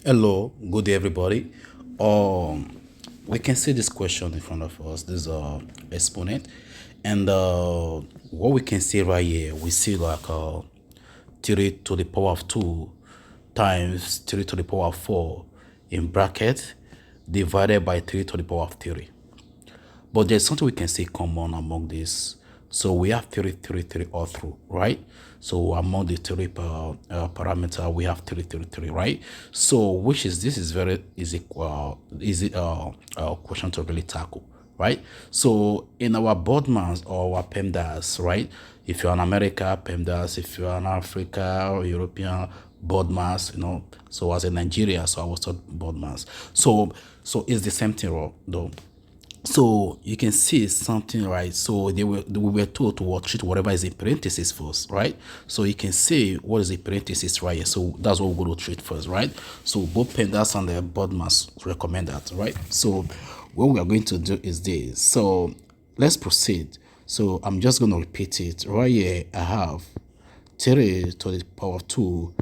Hello, good day, everybody. Um, we can see this question in front of us. This is exponent, and what we can see right here, we see like 3 to the power of 2 times 3 to the power of 4 in bracket divided by 3 to the power of 3. But there's something we can see common among this. So we have 3 all through, right? So among the three parameter, we have 3, right? So which is this is very easy question to really tackle, right? So in our Bodmas or our Pemdas, right? If you're in America, Pemdas. If you're in Africa or European, Bodmas, So as a Nigeria, so I was taught Bodmas. So it's the same thing, though. So you can see something, right? So we were told to treat whatever is in parentheses first, right? So you can see what is the parentheses right here. So that's what we're going to treat first, right? So both Pendas and the Bodmas recommend that, right? So what we are going to do is this. So let's proceed. So I'm just going to repeat it right here. I have 3 to the power of 2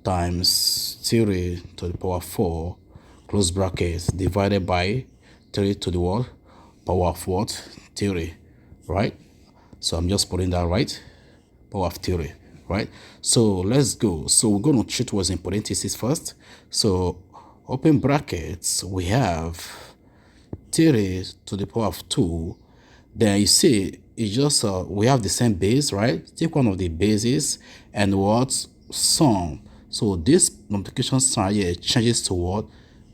times 3 to the power of 4 close brackets divided by 3 to the what? Power of what? 3, right? So I'm just putting that right. Power of 3, right? So let's go. So we're going to treat what's in parentheses first. So open brackets, we have 3 to the power of 2. Then you see it's just we have the same base, right? Take one of the bases and what? Sum. So this multiplication sign here changes to what?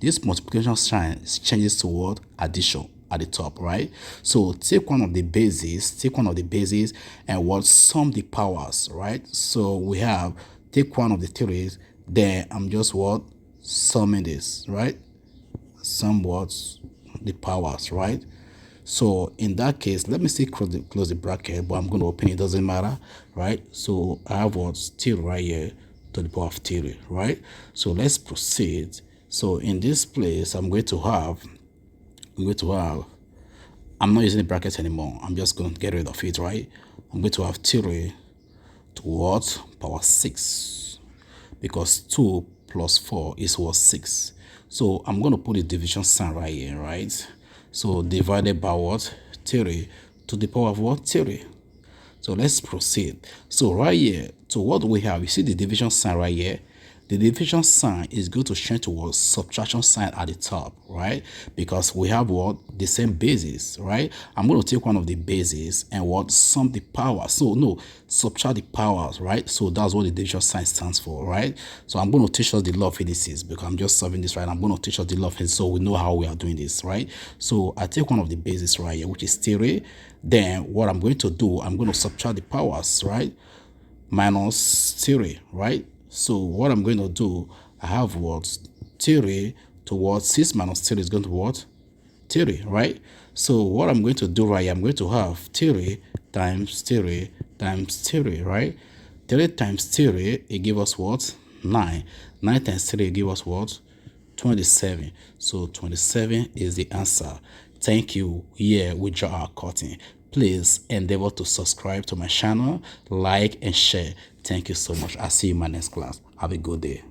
This multiplication sign changes to what? Addition at the top, right? So take one of the bases and what? Sum the powers, right? So we have take one of the theories, then I'm just what? Summing this, right? Sum what? The powers, right? So in that case, let me see close the bracket, but I'm going to open it, doesn't matter, right? So I have what? Still right here to the power of 3, right? So let's proceed. So in this place, I'm not using the brackets anymore. I'm just going to get rid of it, right? I'm going to have 3 to what? Power 6, because 2 plus 4 is what? 6. So I'm going to put the division sign right here, right? So divided by what? 3 to the power of what? 3. So let's proceed. So right here, so what do we have? You see the division sign right here? The division sign is going to change towards subtraction sign at the top, right? Because we have what? The same basis, right? I'm going to take one of the bases and what? Sum the power. So no, subtract the powers, right? So that's what the division sign stands for, right? So I'm going to teach us the law of indices because I'm just solving this, right? I'm going to teach us the law of indices so we know how we are doing this, right? So I take one of the bases right here, which is 3. Then what I'm going to do, I'm going to subtract the powers, right? Minus 3, right? So what I'm going to do, I have what? 3 to what? 6 minus 3 is going to what? 3, right? So what I'm going to do right here, I'm going to have 3 times 3 times 3, right? 3 times 3, it gives us what? 9. 9 times 3, it gives us what? 27. So 27 is the answer. Thank you. Here we draw our curtain. Please endeavor to subscribe to my channel, like and share. Thank you so much. I'll see you in my next class. Have a good day.